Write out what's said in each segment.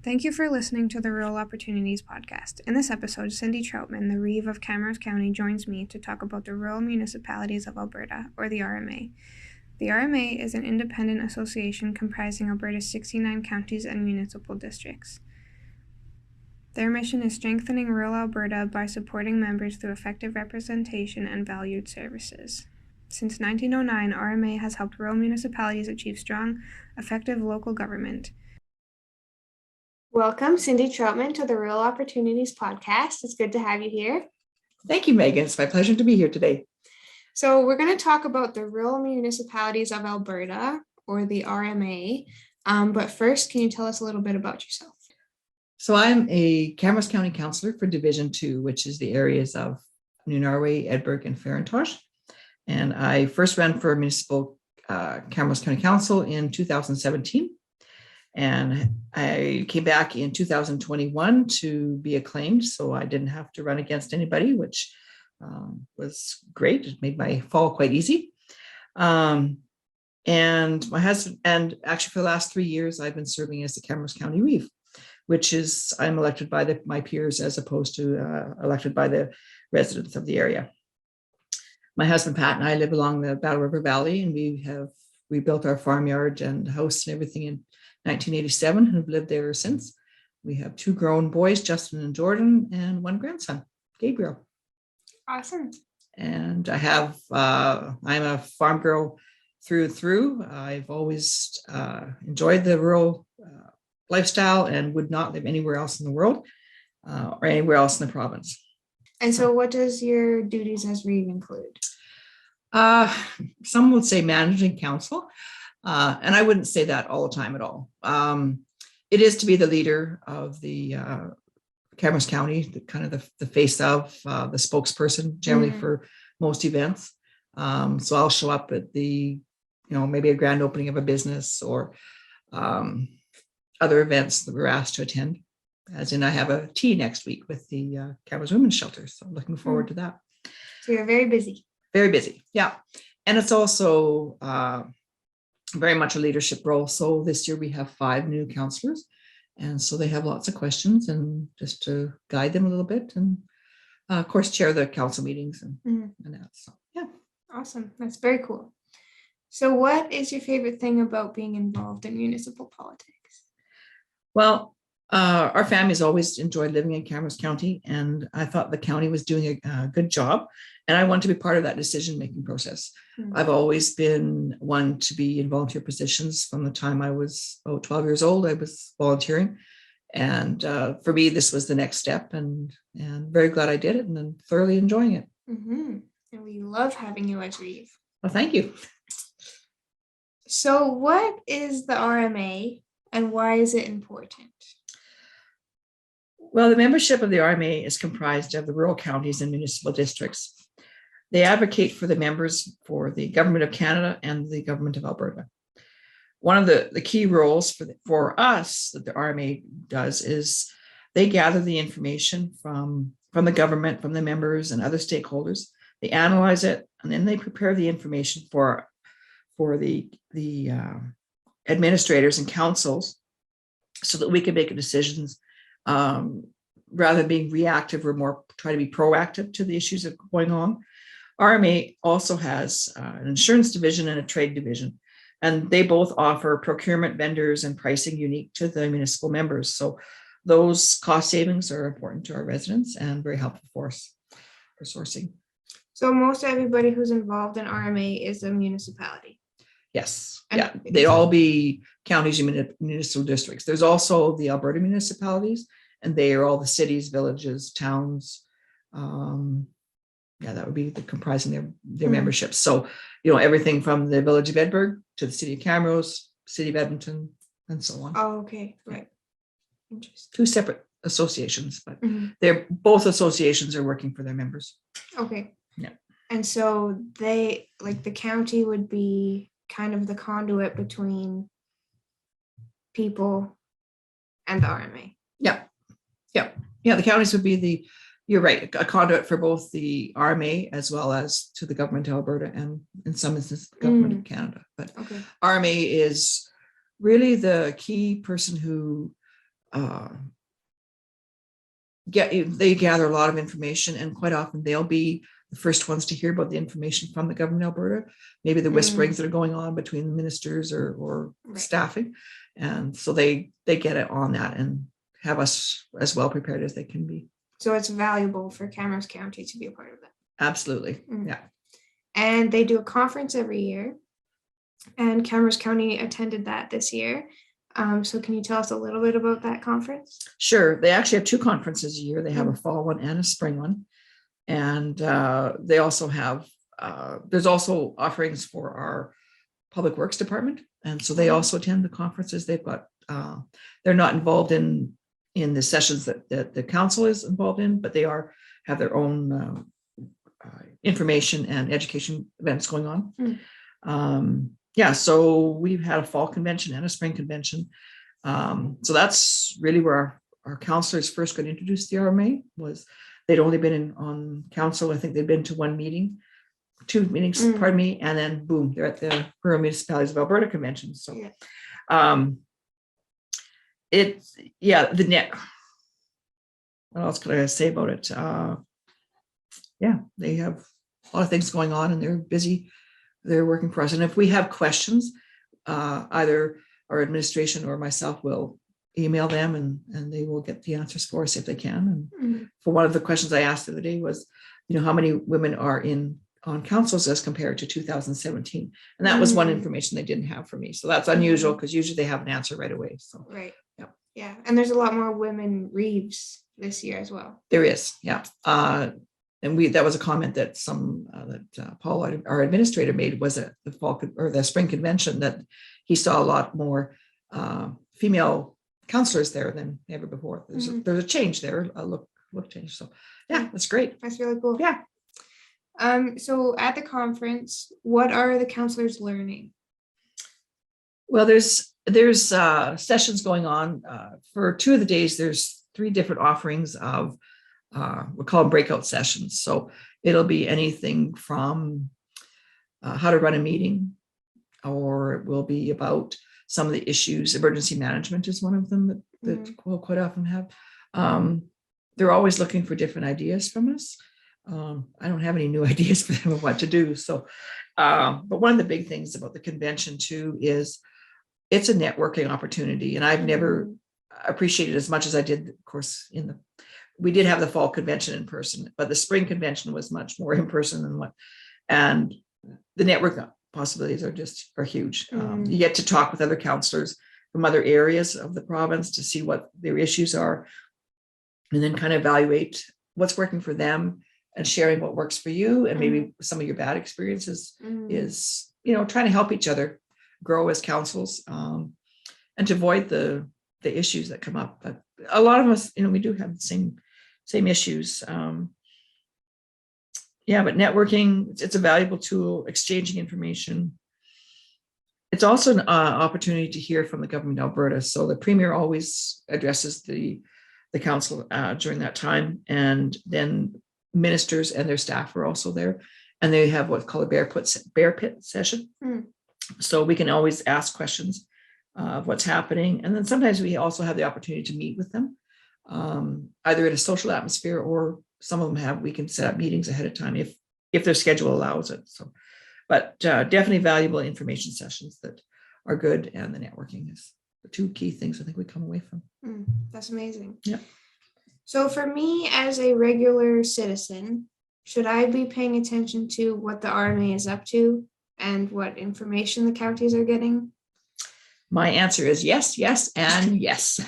Thank you for listening to the Rural Opportunities podcast. In this episode, Cindy Trautman, the Reeve of Camrose County, joins me to talk about the Rural Municipalities of Alberta, or the RMA. The RMA is an independent association comprising Alberta's 69 counties and municipal districts. Their mission is strengthening rural Alberta by supporting members through effective representation and valued services. Since 1909, RMA has helped rural municipalities achieve strong, effective local government. Welcome, Cindy Trautman, to the Rural Opportunities podcast. It's good to have you here. Thank you, Megan. It's my pleasure to be here today. So we're going to talk about the Rural Municipalities of Alberta, or the RMA. But first, can you tell us a little bit about yourself? So I'm a Camrose County Councillor for Division 2, which is the areas of New Norway, Edinburgh, and Farintosh. And I first ran for municipal Camrose County Council in 2017. And I came back in 2021 to be acclaimed, so I didn't have to run against anybody, which was great. It made my fall quite easy. And my husband, and actually for the last 3 years, I've been serving as the Camrose County Reeve, which is I'm elected by my peers as opposed to elected by the residents of the area. My husband Pat and I live along the Battle River Valley, and we built our farmyard and house and everything in 1987, and have lived there ever since. We have 2 grown boys, Justin and Jordan, and 1 grandson, Gabriel. Awesome. And I'm a farm girl through and through. I've always enjoyed the rural lifestyle and would not live anywhere else in the world or anywhere else in the province. And so what does your duties as Reeve include? Some would say managing council. And I wouldn't say that all the time at all. It is to be the leader of the Camrose County, the face of the spokesperson generally for most events. So I'll show up at maybe a grand opening of a business or other events that we're asked to attend. As in, I have a tea next week with the Camrose Women's Shelter. So I'm looking forward to that. So you're very busy. Very busy, yeah. And it's also very much a leadership role. So this year we have 5 new councillors, and so they have lots of questions, and just to guide them a little bit, and of course chair the council meetings and that. So yeah, awesome. That's very cool. So what is your favorite thing about being involved in municipal politics? Well, our family's always enjoyed living in Camrose County, and I thought the county was doing a good job, and I want to be part of that decision-making process. I've always been one to be in volunteer positions from the time I was 12 years old. I was volunteering, and for me, this was the next step, and very glad I did it, and I'm thoroughly enjoying it. And we love having you as Reeve. Well, thank you. So what is the RMA, and why is it important? Well, the membership of the RMA is comprised of the rural counties and municipal districts. They advocate for the members for the Government of Canada and the Government of Alberta. One of the key roles for us that the RMA does is they gather the information from the government, from the members and other stakeholders. They analyze it, and then they prepare the information for the administrators and councils so that we can make decisions rather than being reactive or more try to be proactive to the issues that are going on. RMA also has an insurance division and a trade division, and they both offer procurement vendors and pricing unique to the municipal members. So those cost savings are important to our residents and very helpful for us for sourcing. So most everybody who's involved in RMA is a municipality. Yes, yeah, they'd all be counties and municipal districts. There's also the Alberta municipalities, and they are all the cities, villages, towns. That would be comprising their memberships. So, everything from the village of Edinburgh to the city of Camrose, city of Edmonton, and so on. Oh, okay, right. Interesting. 2 separate associations, but they're both associations are working for their members. Okay. Yeah. And so the county would be kind of the conduit between people and the RMA. Yeah. The counties would be you're right, a conduit for both the RMA as well as to the government of Alberta and in some instances the government of Canada. But RMA is really the key person who they gather a lot of information, and quite often they'll be the first ones to hear about the information from the government of Alberta, maybe the whisperings that are going on between the ministers or Right. staffing. And so they get it on that and have us as well prepared as they can be. So it's valuable for Camrose County to be a part of that. Absolutely. Yeah. And they do a conference every year, and Camrose County attended that this year. So can you tell us a little bit about that conference? Sure. They actually have two conferences a year. They have a fall one and a spring one. And they also have, there's also offerings for our public works department. And so they also attend the conferences. They've got, they're not involved in the sessions that the council is involved in, but they have their own information and education events going on. Yeah, so we've had a fall convention and a spring convention. So that's really where our councillors first got introduced to the RMA. Was they'd only been on council. I think they'd been to two meetings, pardon me, and then boom, they're at the Rural Municipalities of Alberta convention. So the net. What else could I say about it? Yeah, they have a lot of things going on and they're busy. They're working for us. And if we have questions, either our administration or myself will email them and they will get the answers for us if they can. And for one of the questions I asked the other day was, how many women are on councils as compared to 2017? And that was one information they didn't have for me. So that's unusual because usually they have an answer right away. So right. Yep. Yeah. And there's a lot more women Reeves this year as well. There is. Yeah. And that was a comment that Paul, our administrator, made, was at the fall or the spring convention, that he saw a lot more female councillors there than ever before. There's a change there, a look change. So yeah, that's great. That's really cool. Yeah. So at the conference, what are the councillors learning? Well, there's sessions going on for 2 of the days. There's 3 different offerings of we call them breakout sessions. So it'll be anything from how to run a meeting, or it will be about some of the issues. Emergency management is one of them that we'll quite often have. They're always looking for different ideas from us. I don't have any new ideas for them of what to do. So, but one of the big things about the convention too is it's a networking opportunity, and I've never appreciated as much as I did, of course, we did have the fall convention in person, but the spring convention was much more in person and the network possibilities are huge. You get to talk with other councillors from other areas of the province to see what their issues are, and then kind of evaluate what's working for them and sharing what works for you, and maybe some of your bad experiences is, trying to help each other grow as councils, and to avoid the issues that come up. But a lot of us, we do have the same issues. But networking, it's a valuable tool, exchanging information. It's also an opportunity to hear from the government of Alberta. So the premier always addresses the council during that time, and then ministers and their staff are also there, and they have what's called a bear pit session. So we can always ask questions of what's happening, and then sometimes we also have the opportunity to meet with them, either in a social atmosphere, or some of them we can set up meetings ahead of time if their schedule allows it. So, but definitely valuable information sessions that are good, and the networking is the 2 key things I think we come away from. That's amazing. Yeah. So for me as a regular citizen, should I be paying attention to what the RMA is up to and what information the counties are getting? My answer is yes, and yes.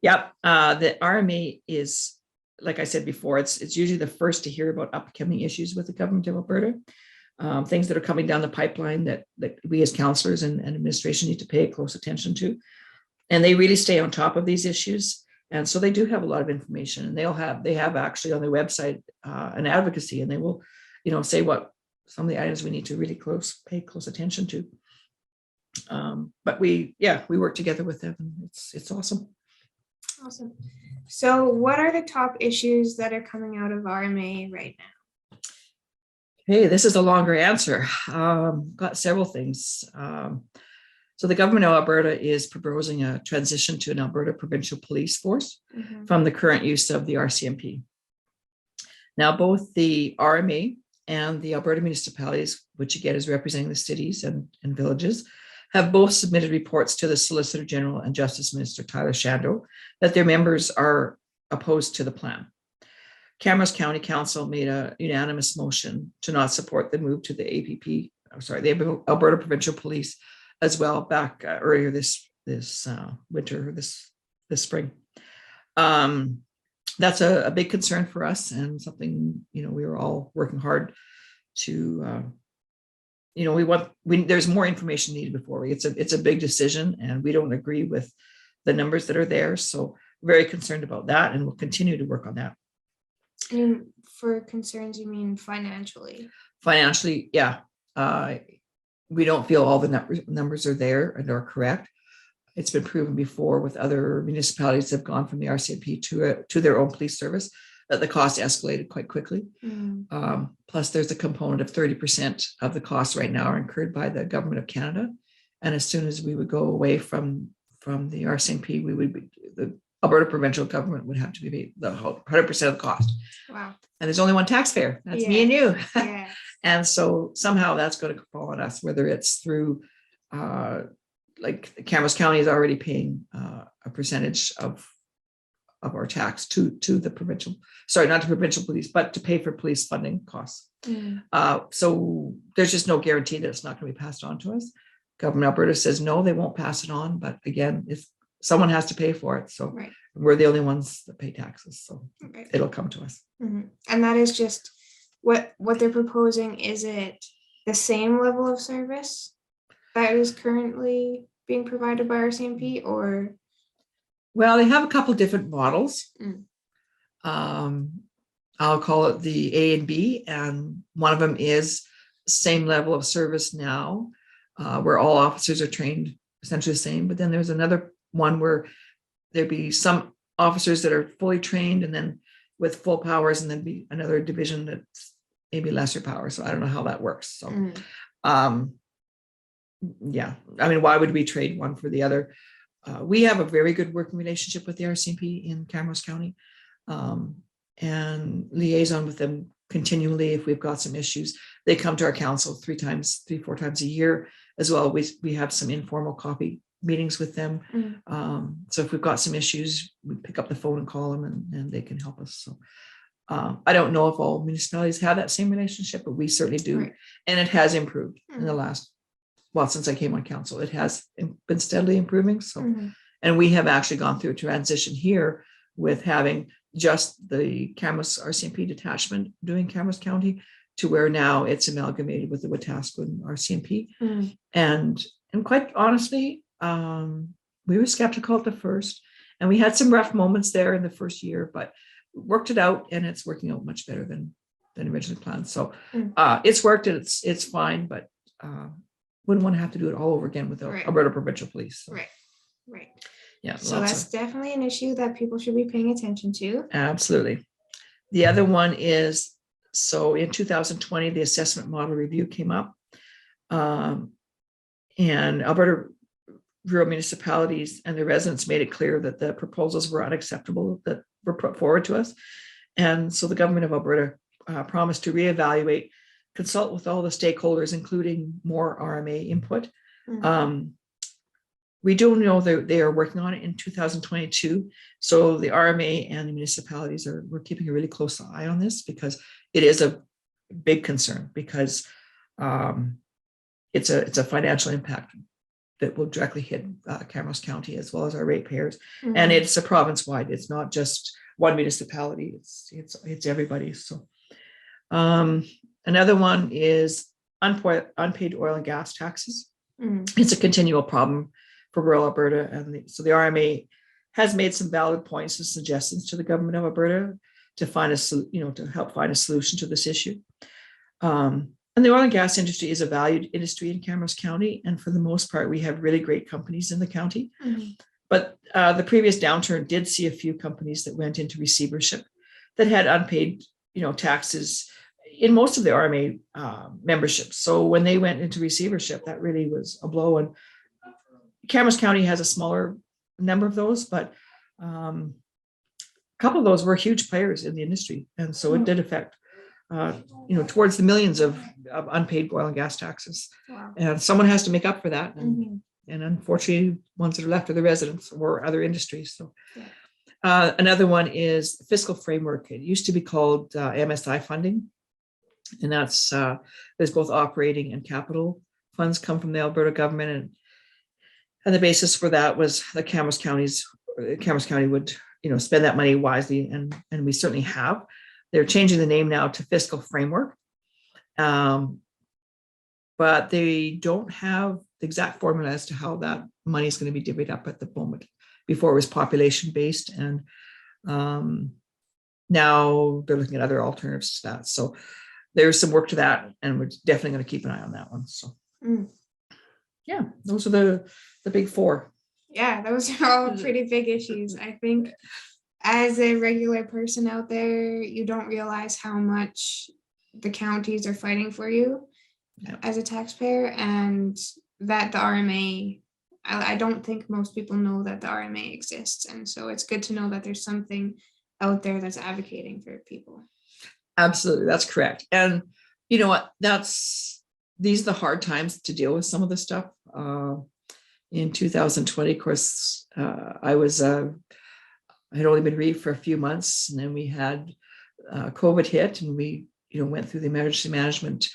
Yep. The RMA is, like I said before, it's usually the first to hear about upcoming issues with the government of Alberta, things that are coming down the pipeline that we as councillors and administration need to pay close attention to. And they really stay on top of these issues. And so they do have a lot of information, and they have actually on their website an advocacy, and they will, say what some of the items we need to really pay close attention to. But we work together with them, and it's awesome. Awesome. So what are the top issues that are coming out of RMA right now? Hey, this is a longer answer. Got several things. So the government of Alberta is proposing a transition to an Alberta provincial police force from the current use of the RCMP. Now, both the RMA and the Alberta municipalities, which again is representing the cities and villages, have both submitted reports to the Solicitor General and Justice Minister Tyler Shando that their members are opposed to the plan. Camrose County Council made a unanimous motion to not support the move to the the Alberta Provincial Police as well back earlier this winter, this spring. That's a big concern for us and something, we were all working hard to, there's more information needed before it's a big decision, and we don't agree with the numbers that are there. So very concerned about that, and we'll continue to work on that. And for concerns, you mean financially? Financially, yeah. We don't feel all the numbers are there and are correct. It's been proven before with other municipalities that have gone from the RCMP to their own police service that the cost escalated quite quickly. Plus, there's a component of 30% of the costs right now are incurred by the government of Canada, and as soon as we would go away from the RCMP, the Alberta provincial government would have to be the 100% of the cost. Wow! And there's only one taxpayer. That's me and you. Yeah. And so somehow that's going to fall on us, whether it's through, like Camrose County is already paying a percentage of our tax to the provincial, not to provincial police, but to pay for police funding costs. So there's just no guarantee that it's not going to be passed on to us. Government of Alberta says no, they won't pass it on. But again, if someone has to pay for it, so we're the only ones that pay taxes, so it'll come to us. And that is just what they're proposing. Is it the same level of service that is currently being provided by RCMP, or? Well, they have a couple different models. I'll call it the A and B, and one of them is same level of service now, where all officers are trained essentially the same. But then there's another one where there'd be some officers that are fully trained and then with full powers, and then be another division that's maybe lesser powers. So I don't know how that works. So, yeah, I mean, why would we trade one for the other? We have a very good working relationship with the RCMP in Camrose County, and liaison with them continually. If we've got some issues, they come to our council 4 times a year as well. We have some informal coffee meetings with them. So if we've got some issues, we pick up the phone and call them, and they can help us. So I don't know if all municipalities have that same relationship, but we certainly do. And it has improved in the last, since I came on council, it has been steadily improving. So, and we have actually gone through a transition here with having just the Camrose RCMP detachment doing Camrose County to where now it's amalgamated with the Wetaskiwin RCMP. And quite honestly, we were skeptical at the first, and we had some rough moments there in the first year, but worked it out, and it's working out much better than originally planned. So it's worked, and it's fine, but wouldn't want to have to do it all over again with the Alberta Provincial Police. So. Right. Yeah. So that's definitely an issue that people should be paying attention to. Absolutely. The other one is, so in 2020, the assessment model review came up, and Alberta Rural Municipalities and the residents made it clear that the proposals were unacceptable that were put forward to us. And so the government of Alberta promised to reevaluate, consult with all the stakeholders, including more RMA input. We do know that they are working on it in 2022. So the RMA and the municipalities we're keeping a really close eye on this, because it is a big concern, because it's a financial impact that will directly hit Camrose County as well as our ratepayers. And it's a province-wide. It's not just one municipality. It's everybody. So another one is unpaid oil and gas taxes. It's a continual problem for rural Alberta, and so the RMA has made some valid points and suggestions to the government of Alberta to help find a solution to this issue. And the oil and gas industry is a valued industry in Camrose County, and for the most part, we have really great companies in the county. But the previous downturn did see a few companies that went into receivership that had unpaid, taxes in most of the RMA memberships. So when they went into receivership, that really was a blow. And Camrose County has a smaller number of those, but a couple of those were huge players in the industry. And so it did affect, towards the millions of unpaid oil and gas taxes. Wow. And someone has to make up for that. And unfortunately, ones that are left are the residents or other industries. So another one is fiscal framework. It used to be called MSI funding. And that's there's both operating and capital funds come from the Alberta government. And the basis for that was the Camrose County would, spend that money wisely. And we certainly have. They're changing the name now to fiscal framework. But they don't have the exact formula as to how that money is going to be divvied up at the moment. Before it was population based, and now they're looking at other alternatives to that. So there's some work to that, and we're definitely going to keep an eye on that one. So yeah, those are the big four. Yeah, those are all pretty big issues. I think as a regular person out there, you don't realize how much the counties are fighting for you as a taxpayer, and that the RMA, I don't think most people know that the RMA exists. And so it's good to know that there's something out there that's advocating for people. Absolutely, that's correct. And you know what, these are the hard times to deal with some of the stuff. In 2020, of course, I had only been Reeve for a few months, and then we had COVID hit, and we went through the emergency management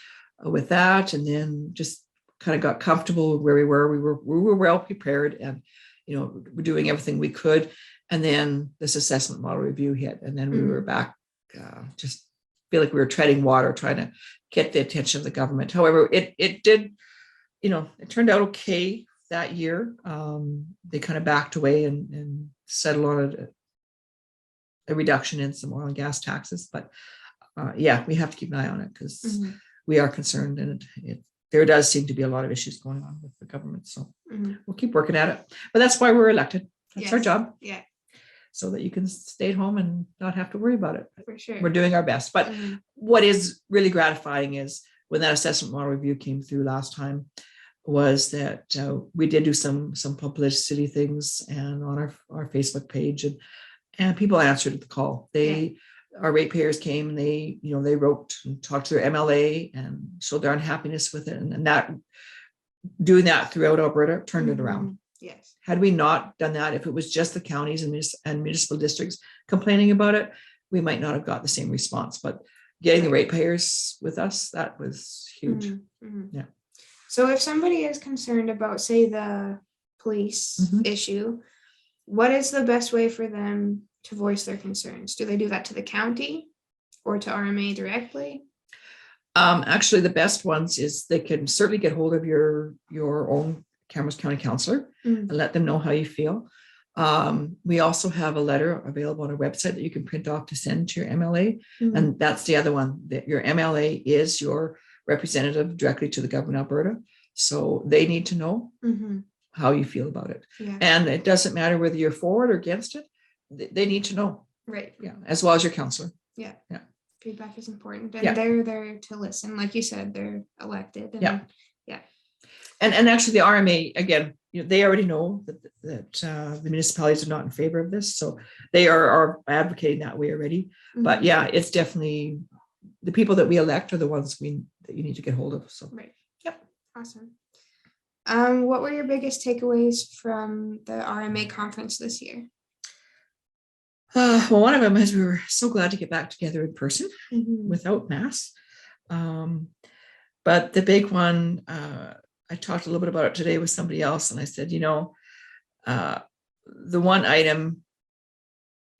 with that, and then just kind of got comfortable with where we were. We were well prepared, and we're doing everything we could. And then this assessment model review hit, and then we were back, just feel like we were treading water, trying to get the attention of the government. However, it did, it turned out okay that year. They kind of backed away and settled on a reduction in some oil and gas taxes. But yeah, we have to keep an eye on it, because we are concerned, and there does seem to be a lot of issues going on with the government. So we'll keep working at it. But that's why we're elected. That's our job. Yeah. So that you can stay at home and not have to worry about it. For sure. We're doing our best. But what is really gratifying is when that assessment model review came through last time, was that we did do some publicity things and on our Facebook page, and people answered the call. Our ratepayers came, and they wrote and talked to their MLA and showed their unhappiness with it. And that doing that throughout Alberta turned it around. Yes. Had we not done that, if it was just the counties and municipal districts complaining about it, we might not have got the same response. But getting the ratepayers with us, that was huge. Yeah. So if somebody is concerned about, say, the police issue, what is the best way for them to voice their concerns? Do they do that to the county or to RMA directly? Actually, the best ones is they can certainly get hold of your own Camrose County councillor and let them know how you feel. We also have a letter available on our website that you can print off to send to your MLA. And that's the other one, that your MLA is your representative directly to the government of Alberta. So they need to know how you feel about it. Yeah. And it doesn't matter whether you're for it or against it. They need to know. Right. Yeah. As well as your counselor. Yeah. Yeah. Feedback is important. And they're there to listen. Like you said, they're elected. And yeah. And actually the RMA, again, they already know that the municipalities are not in favor of this. So they are advocating that way already. But yeah, it's definitely the people that we elect are the ones that you need to get hold of. So right. Yep. Awesome. What were your biggest takeaways from the RMA conference this year? Well, one of them is we were so glad to get back together in person without masks. But the big one, I talked a little bit about it today with somebody else, and I said, the one item,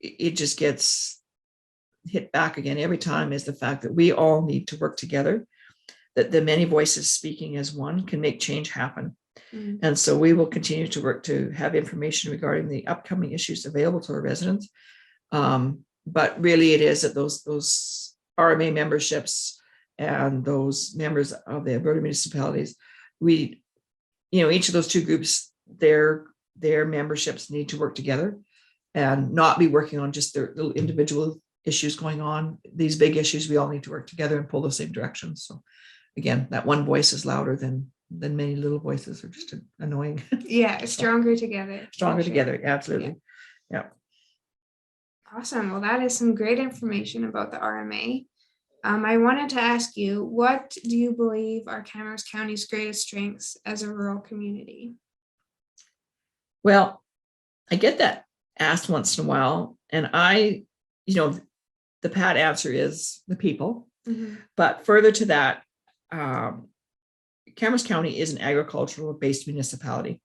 it just gets hit back again every time, is the fact that we all need to work together, that the many voices speaking as one can make change happen. And so we will continue to work to have information regarding the upcoming issues available to our residents. But really it is that those RMA memberships and those members of the Alberta municipalities, each of those two groups, their memberships need to work together and not be working on just their little individual issues going on. These big issues, we all need to work together and pull the same direction. So again, that one voice is louder than than many little voices are just annoying. Yeah, stronger together. Stronger Sure. together, absolutely. Yeah. Awesome. Well, that is some great information about the RMA. I wanted to ask you, what do you believe are Camrose County's greatest strengths as a rural community? Well, I get that asked once in a while, and the pat answer is the people. Mm-hmm. But further to that, Camrose County is an agricultural-based municipality,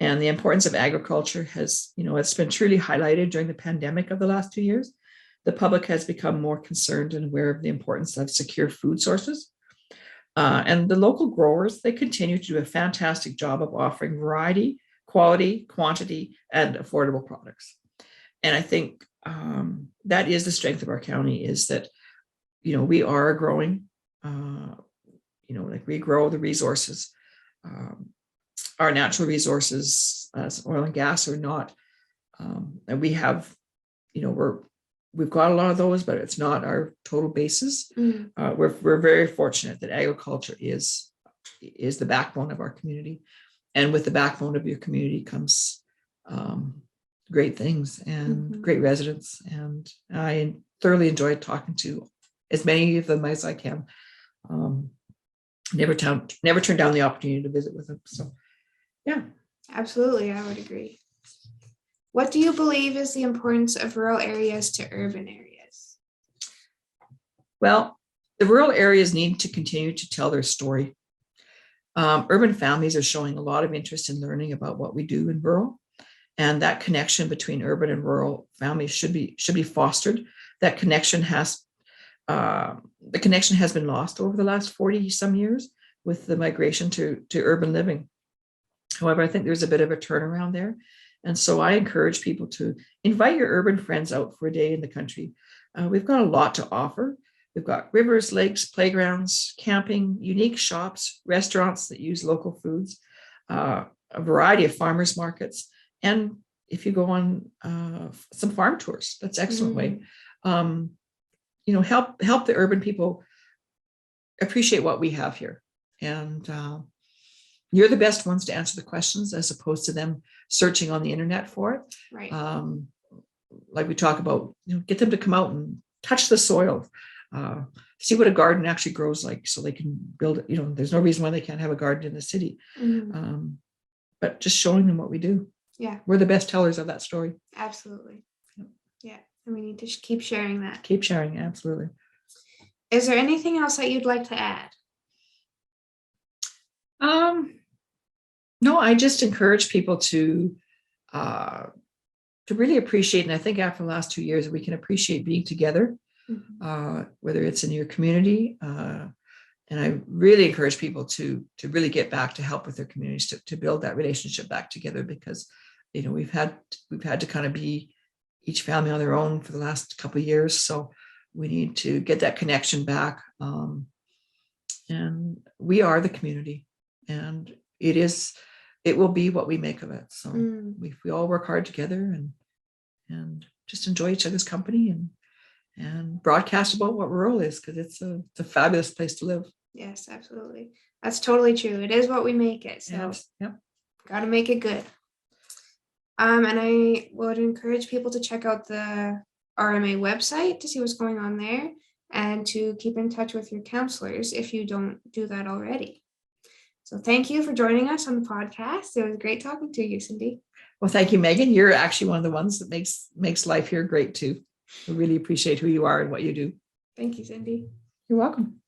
and the importance of agriculture has, it's been truly highlighted during the pandemic of the last 2 years. The public has become more concerned and aware of the importance of secure food sources. And the local growers, they continue to do a fantastic job of offering variety, quality, quantity, and affordable products. And I think that is the strength of our county, is that, we are growing, we grow the resources. Our natural resources, as oil and gas, are not, and we have, we've got a lot of those, but it's not our total basis. Mm-hmm. We're very fortunate that agriculture is the backbone of our community, and with the backbone of your community comes great things and Mm-hmm. great residents. And I thoroughly enjoyed talking to as many of them as I can. Never turn down the opportunity to visit with them. So, yeah. Absolutely, I would agree. What do you believe is the importance of rural areas to urban areas? Well, the rural areas need to continue to tell their story. Urban families are showing a lot of interest in learning about what we do in rural, and that connection between urban and rural families should be fostered. That connection has been lost over the last 40 some years with the migration to urban living. However, I think there's a bit of a turnaround there. And so I encourage people to invite your urban friends out for a day in the country. We've got a lot to offer. We've got rivers, lakes, playgrounds, camping, unique shops, restaurants that use local foods, a variety of farmers markets. And if you go on some farm tours, that's an excellent way. Help the urban people appreciate what we have here. And you're the best ones to answer the questions, as opposed to them searching on the internet for it. Right. Like we talk about, get them to come out and touch the soil, see what a garden actually grows like, so they can build it. There's no reason why they can't have a garden in the city. Mm-hmm. But just showing them what we do. Yeah. We're the best tellers of that story. Absolutely. Yeah. And we need to keep sharing that. Keep sharing, absolutely. Is there anything else that you'd like to add? No, I just encourage people to really appreciate, and I think after the last 2 years, we can appreciate being together, whether it's in your community. And I really encourage people to really get back to help with their communities, to build that relationship back together, because we've had to kind of be each family on their own for the last couple of years. So we need to get that connection back. And we are the community, and it will be what we make of it. So we all work hard together and just enjoy each other's company and broadcast about what rural is, because it's a fabulous place to live. Yes, absolutely. That's totally true. It is what we make it. So got to make it good. And I would encourage people to check out the RMA website to see what's going on there, and to keep in touch with your counselors if you don't do that already. So thank you for joining us on the podcast. It was great talking to you, Cindy. Well, thank you, Megan. You're actually one of the ones that makes life here great too. I really appreciate who you are and what you do. Thank you, Cindy. You're welcome.